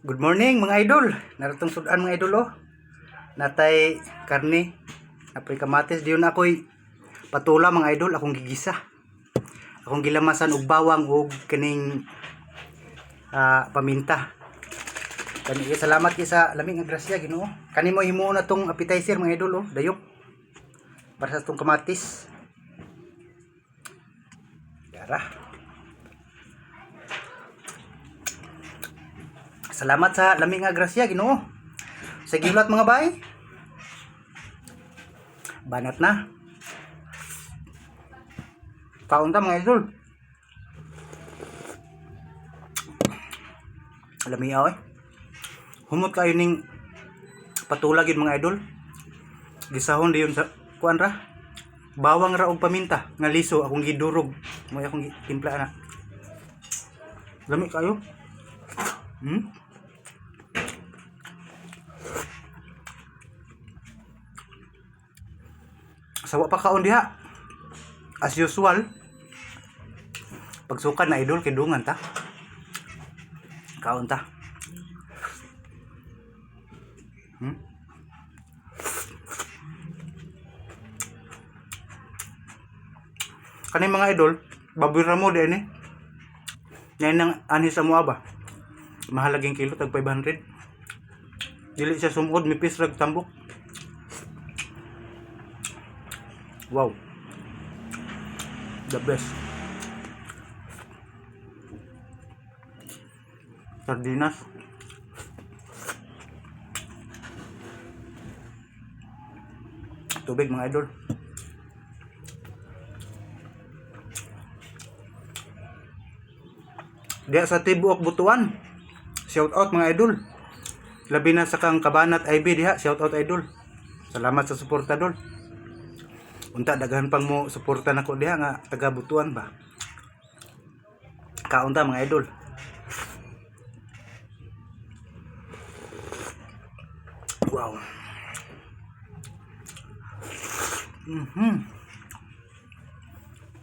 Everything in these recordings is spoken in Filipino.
Good morning mga idol. Naratong sudan mga idol oh. Natay karne, napoy kamatis diyon ako'y patula mga idol, akong gigisa. Akong gilamasan og bawang ug kining paminta. Kani salamat kay sa lamig nga grasya Ginoo. Kani mo himuon na tong appetizer mga idol oh, dayok. Para sa tong kamatis. Yara. Salamat sa lamig nga grasya Ginoo. Sa gilat mga bay. Banat na. Kaon ta mga idol. Lami ay. Humot kayo ning patula gid mga idol. Gisahon diyon sa kuan ra. Bawang ra og paminta nga liso akong gidurog. Mo akong timpla na. Lami kayo. Sawa pa kaon diha. As usual, pagsukan na idol kay dungan ta. Kaon ta. Kani mga idol, baboy ra mo di ani. Nay nang ani sa mua ba. Mahalaging kilo tag 500. Dili siya sumod mipis rag tambok. Wow. The best. Sardinas. Tubig mga idol. Diya sa Tibuok Butuan. Shout out mga idol. Labi na sa kang Kabanat IB diha, shout out idol. Salamat sa suporta dol. Unta daghan pang mo suporta nako diha nga taga Butuan ba. Kaon ta mga idol. Wow.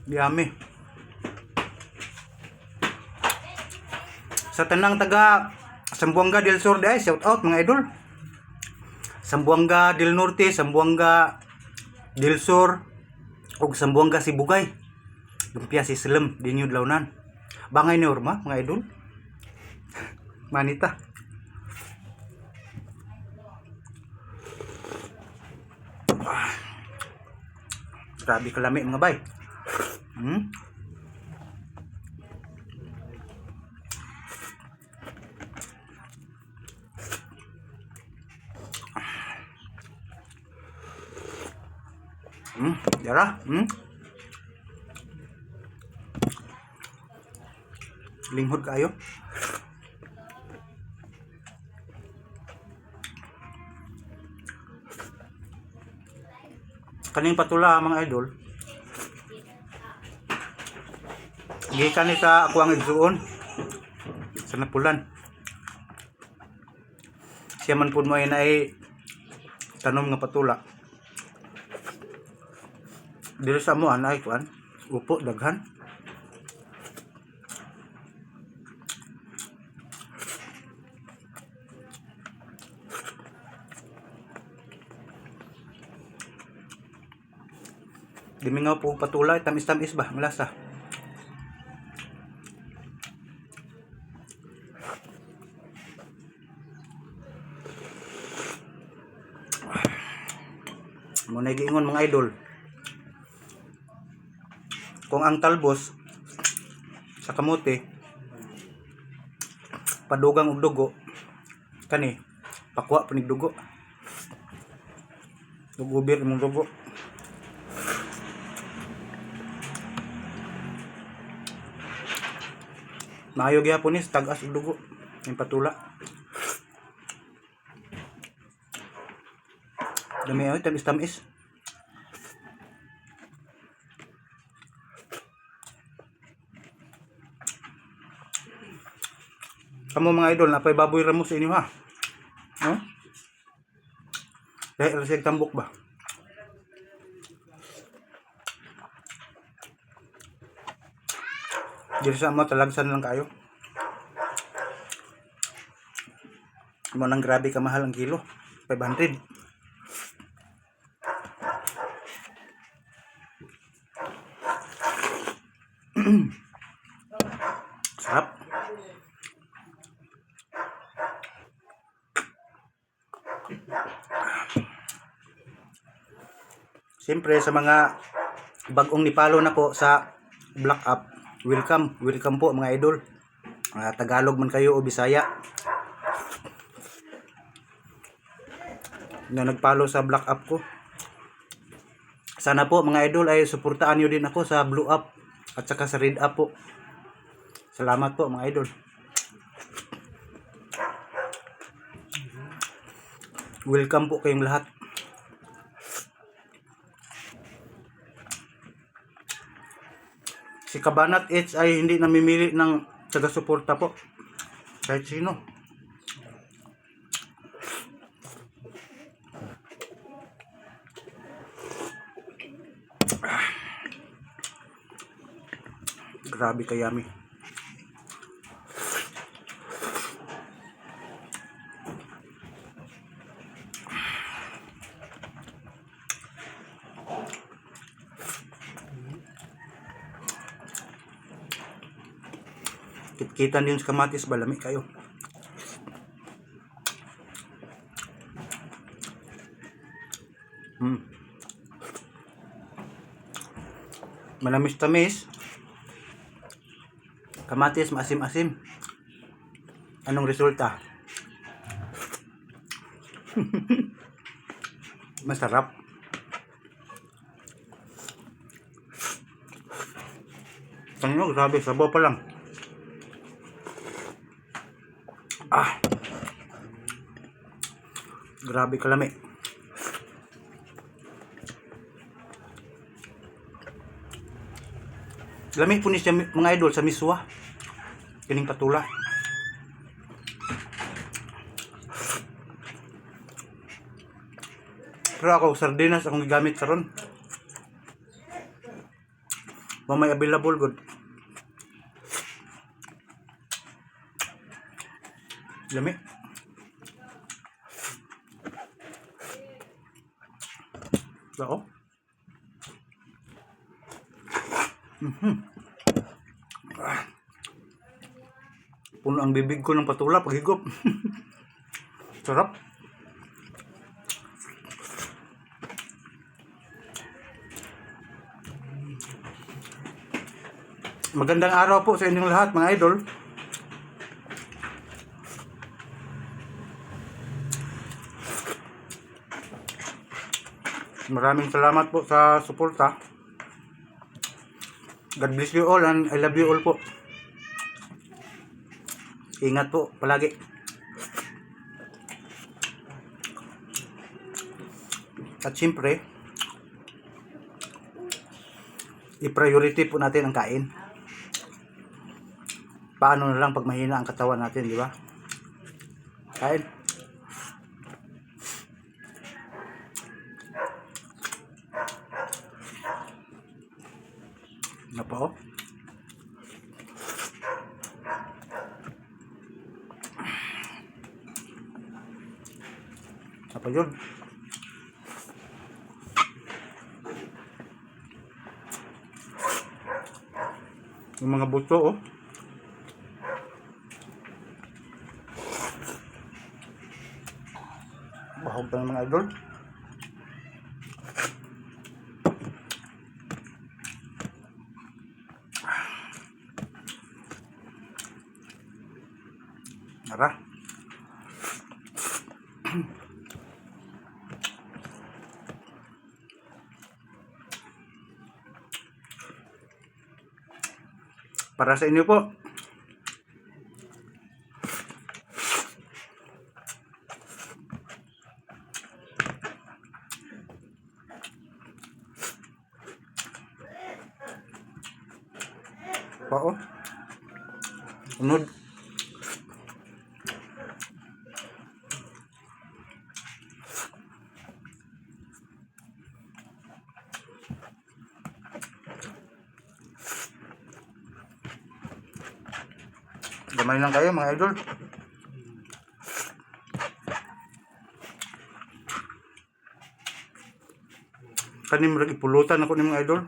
Yummy. Sa tanang taga Sambuanga del Sur diay, shout out mga idol. Sambuanga del Norte, Sambuanga del Sur ug Sambuanga Sibugay. Lumpia si Slim dinyo Launan. Bangay ni Orma mga idol. Manita. Grabe kalami mga bay. Yara. Linghod kayo. Kaning patula mga idol. Gikan ni sa ako ang igsuon sa Napulan. Siya man pud mo ay tanom nga patula. Dili sa mo anay kuan, upo daghan. Dimingaw po patula, tamis-tamis ba ang lasa. Muna giingon mga idol. Kung ang talbos sa kamote padugang og dugo, kani pakwa punig dugo. Dugubir imong dugo. Maayo gyapon ni tag-as og dugo ning patula. Dami ay tamis-tamis. Kamu mga idol, napay baboy ramo sa inyo ha. Dahil sa tambok ba? Dili sa mo talagsan lang kayo. Mo nang grabe ka mahal ang kilo. 500. Sarap. Siyempre sa mga bagong nipalo na po sa Black App, welcome po mga idol. Tagalog man kayo o Bisaya na nagpalo sa Black App ko. Sana po mga idol ay suportaan nyo din ako sa Blue App at saka sa Red App po. Salamat po mga idol. Welcome po kayong lahat. Si Kabanat H ay hindi namimili ng taga-suporta po. Kahit sino. Grabe kayami. Kitkitan din sa kamatis, balami kayo. Manamis-tamis. Kamatis, maasim-asim. Anong resulta? Masarap. Ano, grabe, sabaw pa lang. Grabe kalami. Lami po ni siya mga idol sa miswa. Kining patula. Pero ako sardinas akong gigamit karon. May available good. Lami. Ako. Puno ang bibig ko ng patula pag higop. Sarap. Magandang araw po sa inyong lahat mga idol. Maraming salamat po sa suporta. God bless you all and I love you all po. Ingat po palagi. At siyempre, i-priority po natin ang kain. Paano na lang pag mahina ang katawan natin, di ba? Kain. Na po. Apa yun? Yung mga buto, oh. Bahog pa ng mga idol. Tara. Para sa inyo po. Pao. Unod. Gamay lang kayo mga idol. Kanin mo ipulutan ako ni mga idol.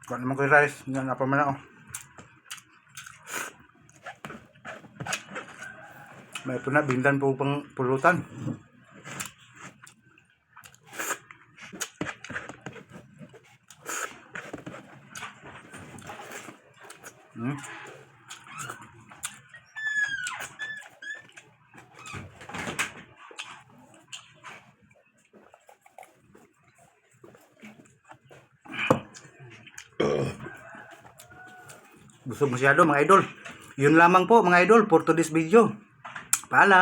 Kung naman ko yung rice, yan na pa man ako. May po na, bindan po pang pulutan. Gusto masyado mga idol. Yun lamang po mga idol for today's video. Paalam.